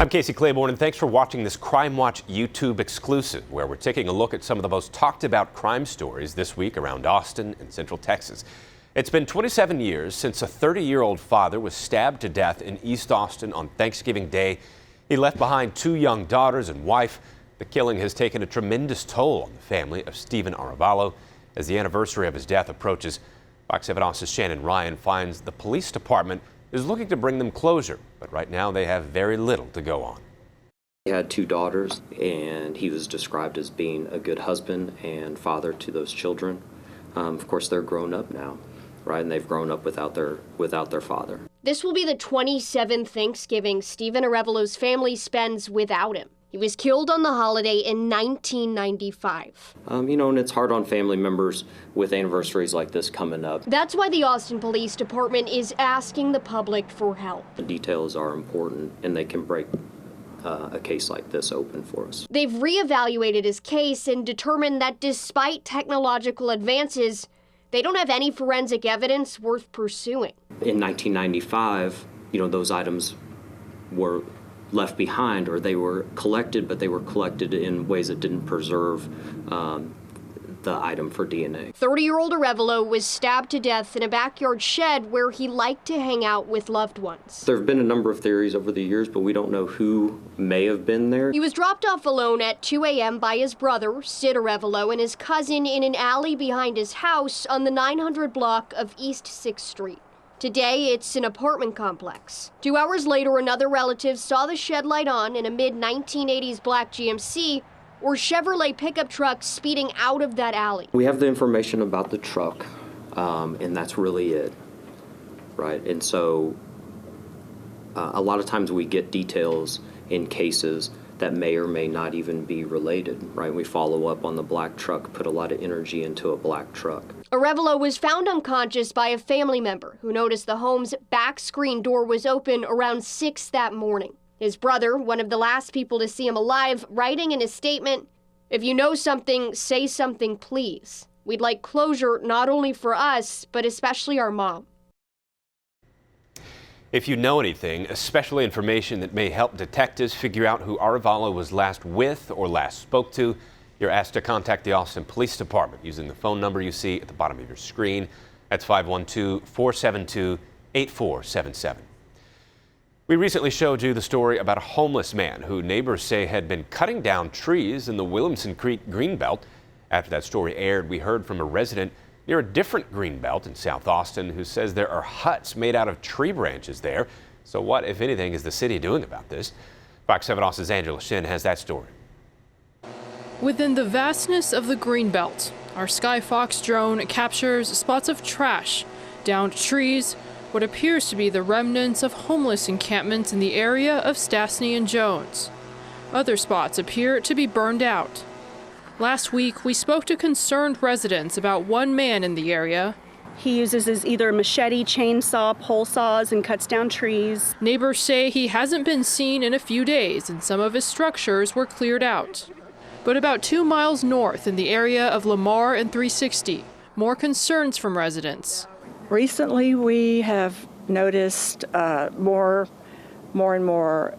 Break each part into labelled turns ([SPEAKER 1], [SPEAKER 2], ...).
[SPEAKER 1] I'm Casey Claiborne, and thanks for watching this CrimeWatch YouTube exclusive, where we're taking a look at some of the most talked about crime stories this week around Austin and Central Texas. It's been 27 years since a 30-year-old father was stabbed to death in East Austin on Thanksgiving Day. He left behind 2 young daughters and wife. The killing has taken a tremendous toll on the family of Stephen Arevalo. As the anniversary of his death approaches, Fox 7 Austin's Shannon Ryan finds the police department is looking to bring them closure, but right now they have very little to go on.
[SPEAKER 2] He had 2 daughters, and he was described as being a good husband and father to those children. Of course, they're grown up now, right? And they've grown up without their father. This will be the 27th Thanksgiving Stephen Arevalo's family spends without him. He was killed on the holiday in 1995. And it's hard on family members with anniversaries like this coming up. That's why the Austin Police Department is asking the public for help. The details are important, and they can break a case like this open for us. They've reevaluated his case and determined that despite technological advances, they don't have any forensic evidence worth pursuing. In 1995, those items were left behind, or they were collected, but they were collected in ways that didn't preserve the item for DNA. 30-year-old Arevalo was stabbed to death in a backyard shed where he liked to hang out with loved ones. There have been a number of theories over the years, but we don't know who may have been there. He was dropped off alone at 2 a.m. by his brother, Sid Arevalo, and his cousin in an alley behind his house on the 900 block of East 6th Street. Today, it's an apartment complex. 2 hours later, another relative saw the shed light on in a mid-1980s black GMC or Chevrolet pickup truck speeding out of that alley. We have the information about the truck, and that's really it, right? And so a lot of times we get details in cases that may or may not even be related, right? We follow up on the black truck, put a lot of energy into a black truck. Arevalo was found unconscious by a family member who noticed the home's back screen door was open around 6 that morning. His brother, one of the last people to see him alive, writing in his statement, "If you know something, say something, please. We'd like closure not only for us, but especially our mom."
[SPEAKER 1] If you know anything, especially information that may help detectives figure out who Arevalo was last with or last spoke to, you're asked to contact the Austin Police Department using the phone number you see at the bottom of your screen. That's 512-472-8477. We recently showed you the story about a homeless man who neighbors say had been cutting down trees in the Williamson Creek greenbelt. After that story aired, we heard from a resident near a different greenbelt in South Austin who says there are huts made out of tree branches there. So what, if anything, is the city doing about this? Fox 7 Austin's Angela Shin has that story.
[SPEAKER 3] Within the vastness of the greenbelt, our Skyfox drone captures spots of trash, downed trees, what appears to be the remnants of homeless encampments in the area of Stastny and Jones. Other spots appear to be burned out. Last week, we spoke to concerned residents about one man in the area.
[SPEAKER 4] He uses his either machete, chainsaw, pole saws, and cuts down trees.
[SPEAKER 3] Neighbors say he hasn't been seen in a few days, and some of his structures were cleared out. But about 2 miles north in the area of Lamar and 360, more concerns from residents.
[SPEAKER 5] Recently, we have noticed more and more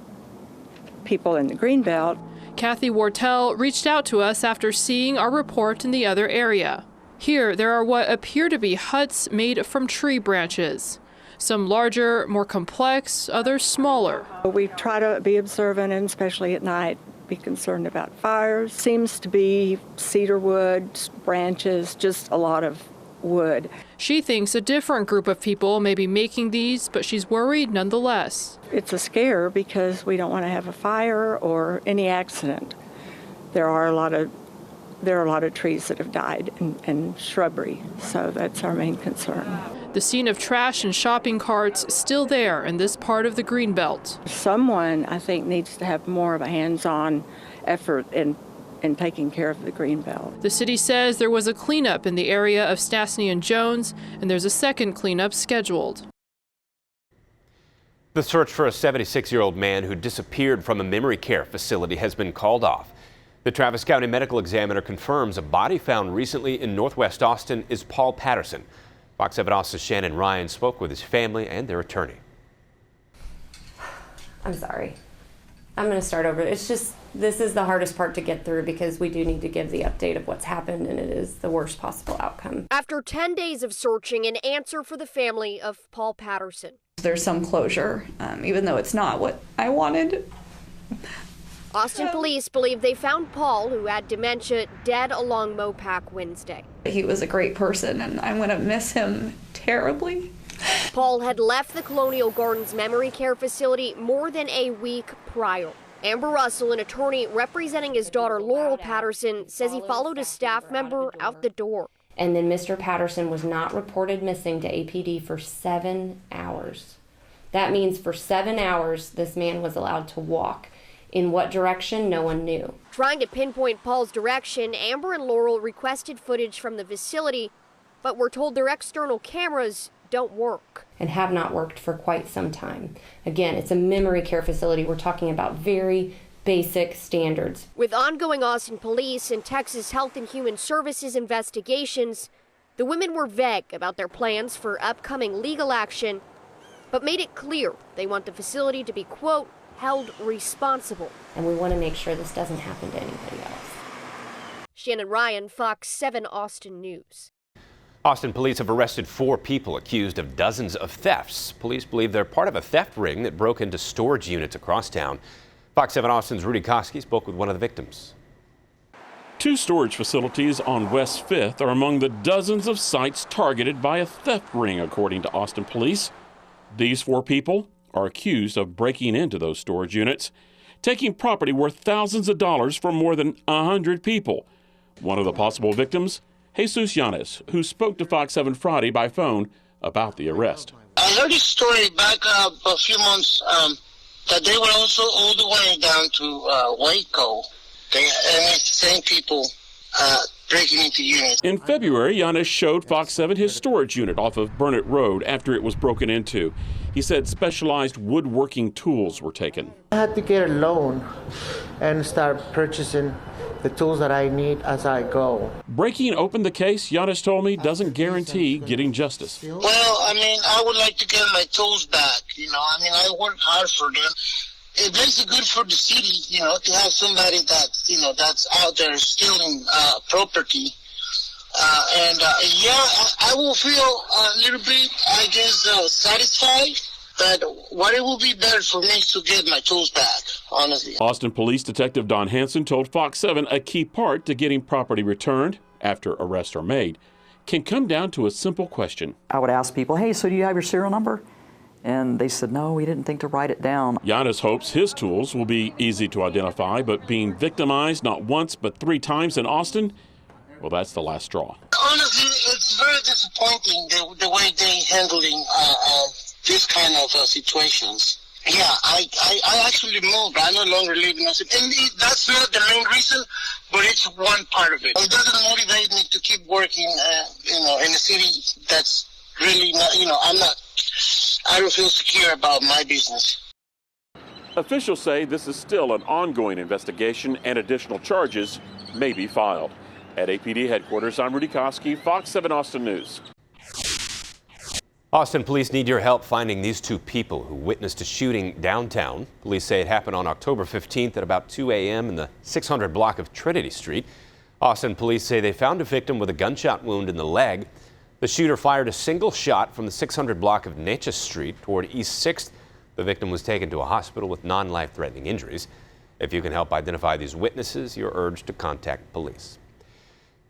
[SPEAKER 5] people in the greenbelt.
[SPEAKER 3] Kathy Wartell reached out to us after seeing our report in the other area. Here, there are what appear to be huts made from tree branches. Some larger, more complex, others smaller.
[SPEAKER 5] We try to be observant, and especially at night, be concerned about fires. Seems to be cedar wood, branches, just a lot of wood.
[SPEAKER 3] She thinks a different group of people may be making these, but she's worried nonetheless.
[SPEAKER 5] It's a scare because we don't want to have a fire or any accident. There are a lot of trees that have died and shrubbery, so that's our main concern.
[SPEAKER 3] The scene of trash and shopping carts still there in this part of the greenbelt.
[SPEAKER 5] Someone, I think, needs to have more of a hands-on effort in taking care of the greenbelt.
[SPEAKER 3] The city says there was a cleanup in the area of Stastny and Jones, and there's a second cleanup scheduled.
[SPEAKER 1] The search for a 76-year-old man who disappeared from a memory care facility has been called off. The Travis County Medical Examiner confirms a body found recently in Northwest Austin is Paul Patterson. Fox 7 Austin's Shannon Ryan spoke with his family and their attorney.
[SPEAKER 6] I'm sorry. I'm going to start over. It's just, this is the hardest part to get through because we do need to give the update of what's happened, and it is the worst possible outcome.
[SPEAKER 7] After 10 days of searching, an answer for the family of Paul Patterson.
[SPEAKER 8] There's some closure, even though it's not what I wanted.
[SPEAKER 7] Austin police believe they found Paul, who had dementia, dead along Mopac Wednesday.
[SPEAKER 8] He was a great person, and I'm going to miss him terribly.
[SPEAKER 7] Paul had left the Colonial Gardens Memory Care Facility more than a week prior. Amber Russell, an attorney representing his daughter Laurel Patterson, says he followed a staff member out the door.
[SPEAKER 6] And then Mr. Patterson was not reported missing to APD for 7 hours. That means for 7 hours, this man was allowed to walk. In what direction, no one knew.
[SPEAKER 7] Trying to pinpoint Paul's direction, Amber and Laurel requested footage from the facility, but were told their external cameras don't work.
[SPEAKER 6] And have not worked for quite some time. Again, it's a memory care facility. We're talking about very basic standards.
[SPEAKER 7] With ongoing Austin Police and Texas Health and Human Services investigations, the women were vague about their plans for upcoming legal action, but made it clear they want the facility to be, quote, held responsible.
[SPEAKER 6] And we want to make sure this doesn't happen to anybody else.
[SPEAKER 7] Shannon Ryan, Fox 7 Austin News.
[SPEAKER 1] Austin police have arrested 4 people accused of dozens of thefts. Police believe they're part of a theft ring that broke into storage units across town. Fox 7 Austin's Rudy Koski spoke with one of the victims.
[SPEAKER 9] 2 storage facilities on West 5th are among the dozens of sites targeted by a theft ring, according to Austin police. These 4 people are accused of breaking into those storage units, taking property worth thousands of dollars from more than 100 people. One of the possible victims, Jesus Yanes, who spoke to Fox 7 Friday by phone about the arrest.
[SPEAKER 10] I heard this story back a few months that they were also all the way down to Waco. And it's the same people breaking into units.
[SPEAKER 9] In February, Yanes showed Fox 7 his storage unit off of Burnett Road after it was broken into. He said specialized woodworking tools were taken.
[SPEAKER 11] I had to get a loan and start purchasing the tools that I need as I go.
[SPEAKER 9] Breaking open the case, Yanes told me, doesn't guarantee getting justice.
[SPEAKER 10] Well, I mean, I would like to get my tools back. You know, I mean, I worked hard for them. It makes it good for the city, you know, to have somebody that, you know, that's out there stealing property. I will feel a little bit, I guess, satisfied. But what it will be better for me to get my tools back, honestly.
[SPEAKER 9] Austin Police Detective Don Hansen told Fox 7 a key part to getting property returned after arrests are made can come down to a simple question.
[SPEAKER 12] I would ask people, hey, so do you have your serial number? And they said, no, we didn't think to write it down.
[SPEAKER 9] Yanes hopes his tools will be easy to identify, but being victimized not once but 3 times in Austin, well, that's the last straw.
[SPEAKER 10] Honestly, it's very disappointing the way they're handling this kind of situations. Yeah, I actually moved. I no longer live in Austin. And that's not the main reason, but it's one part of it. It doesn't motivate me to keep working, you know, in a city that's really not, you know, I don't feel secure about my business.
[SPEAKER 9] Officials say this is still an ongoing investigation and additional charges may be filed. At APD headquarters, I'm Rudy Koski, Fox 7 Austin News.
[SPEAKER 1] Austin police need your help finding these 2 people who witnessed a shooting downtown. Police say it happened on October 15th at about 2 a.m. in the 600 block of Trinity Street. Austin police say they found a victim with a gunshot wound in the leg. The shooter fired a single shot from the 600 block of Natchez Street toward East 6th. The victim was taken to a hospital with non-life-threatening injuries. If you can help identify these witnesses, you're urged to contact police.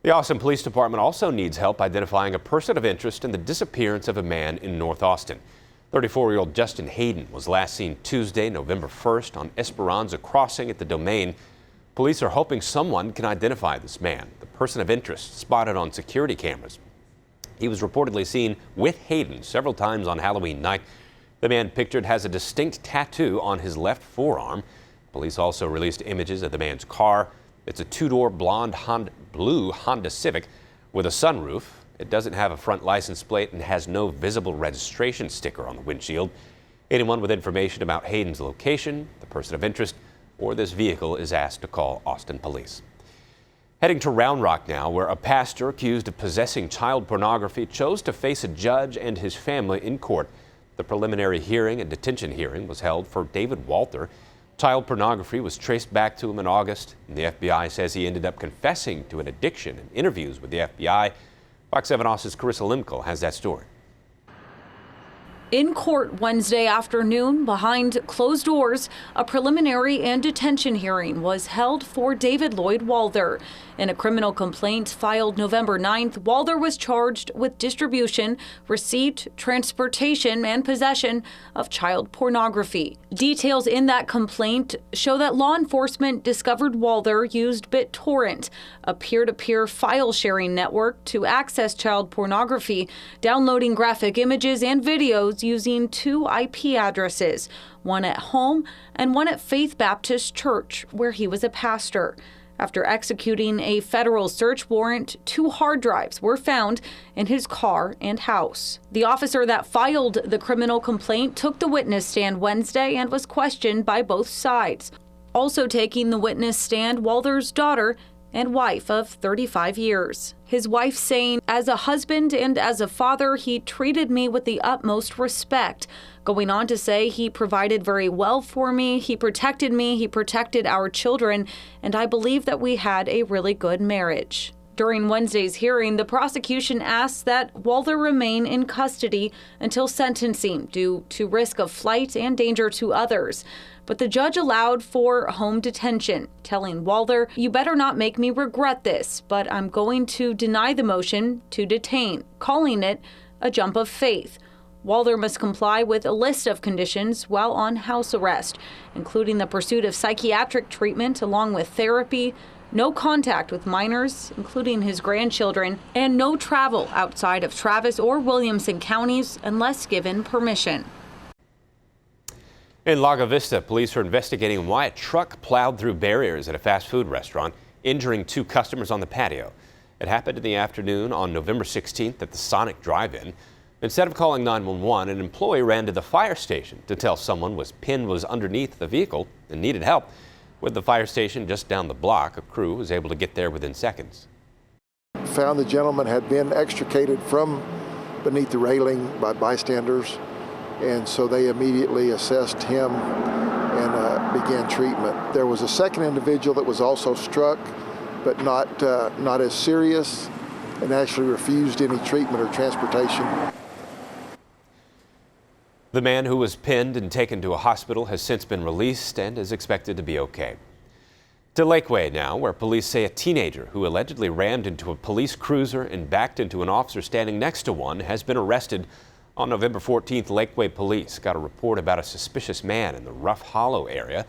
[SPEAKER 1] The Austin Police Department also needs help identifying a person of interest in the disappearance of a man in North Austin. 34-year-old Justin Hayden was last seen Tuesday, November 1st on Esperanza Crossing at the Domain. Police are hoping someone can identify this man, the person of interest spotted on security cameras. He was reportedly seen with Hayden several times on Halloween night. The man pictured has a distinct tattoo on his left forearm. Police also released images of the man's car. It's a 2-door blue Honda Civic with a sunroof. It doesn't have a front license plate and has no visible registration sticker on the windshield. Anyone with information about Hayden's location, the person of interest, or this vehicle is asked to call Austin Police. Heading to Round Rock now, where a pastor accused of possessing child pornography chose to face a judge and his family in court. The preliminary hearing and detention hearing was held for David Walter. Child pornography was traced back to him in August, and the FBI says he ended up confessing to an addiction in interviews with the FBI. Fox 7 Austin's Carissa Limco has that story.
[SPEAKER 13] In court Wednesday afternoon, behind closed doors, a preliminary and detention hearing was held for David Lloyd Walther. In a criminal complaint filed November 9th, Walther was charged with distribution, receipt, transportation, and possession of child pornography. Details in that complaint show that law enforcement discovered Walther used BitTorrent, a peer-to-peer file-sharing network, to access child pornography, downloading graphic images and videos using 2 IP addresses, one at home and one at Faith Baptist Church, where he was a pastor. After executing a federal search warrant, 2 hard drives were found in his car and house. The officer that filed the criminal complaint took the witness stand Wednesday and was questioned by both sides. Also taking the witness stand, Walther's daughter and wife of 35 years. His wife saying, "As a husband and as a father, he treated me with the utmost respect," going on to say he provided very well for me, he protected our children, and I believe that we had a really good marriage. During Wednesday's hearing, the prosecution asked that Walther remain in custody until sentencing due to risk of flight and danger to others. But the judge allowed for home detention, telling Walther, "You better not make me regret this, but I'm going to deny the motion to detain," calling it a jump of faith. Walther must comply with a list of conditions while on house arrest, including the pursuit of psychiatric treatment along with therapy, no contact with minors, including his grandchildren, and no travel outside of Travis or Williamson counties unless given permission.
[SPEAKER 1] In Lago Vista, police are investigating why a truck plowed through barriers at a fast food restaurant, injuring 2 customers on the patio. It happened in the afternoon on November 16th at the Sonic Drive-In. Instead of calling 911, an employee ran to the fire station to tell someone pinned was underneath the vehicle and needed help. With the fire station just down the block, a crew was able to get there within seconds.
[SPEAKER 14] Found the gentleman had been extricated from beneath the railing by bystanders, and so they immediately assessed him and began treatment. There was a second individual that was also struck, but not as serious, and actually refused any treatment or transportation.
[SPEAKER 1] The man who was pinned and taken to a hospital has since been released and is expected to be okay. To Lakeway now, where police say a teenager who allegedly rammed into a police cruiser and backed into an officer standing next to one has been arrested. On November 14th, Lakeway police got a report about a suspicious man in the Rough Hollow area.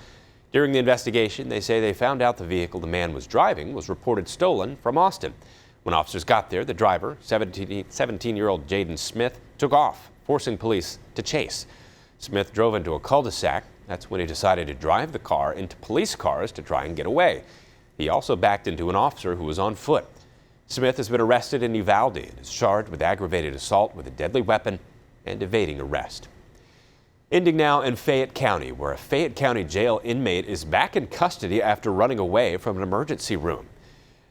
[SPEAKER 1] During the investigation, they say they found out the vehicle the man was driving was reported stolen from Austin. When officers got there, the driver, 17-year-old Jaden Smith, took off, forcing police to chase. Smith drove into a cul-de-sac. That's when he decided to drive the car into police cars to try and get away. He also backed into an officer who was on foot. Smith has been arrested in Uvalde and is charged with aggravated assault with a deadly weapon and evading arrest. Ending now in Fayette County, where a Fayette County jail inmate is back in custody after running away from an emergency room.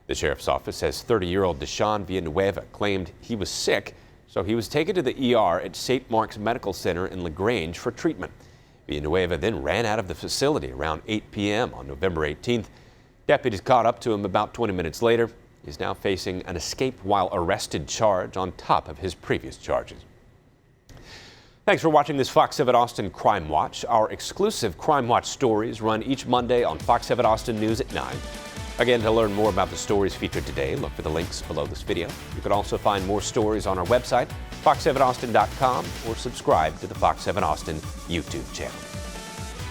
[SPEAKER 1] The sheriff's office says 30-year-old Deshaun Villanueva claimed he was sick, so he was taken to the ER at St. Mark's Medical Center in LaGrange for treatment. Villanueva then ran out of the facility around 8 p.m. on November 18th. Deputies caught up to him about 20 minutes later. He's now facing an escape while arrested charge on top of his previous charges. Thanks for watching this Fox 7 Austin Crime Watch. Our exclusive Crime Watch stories run each Monday on Fox 7 Austin News at 9. Again, to learn more about the stories featured today, look for the links below this video. You can also find more stories on our website, fox7austin.com, or subscribe to the Fox 7 Austin YouTube channel.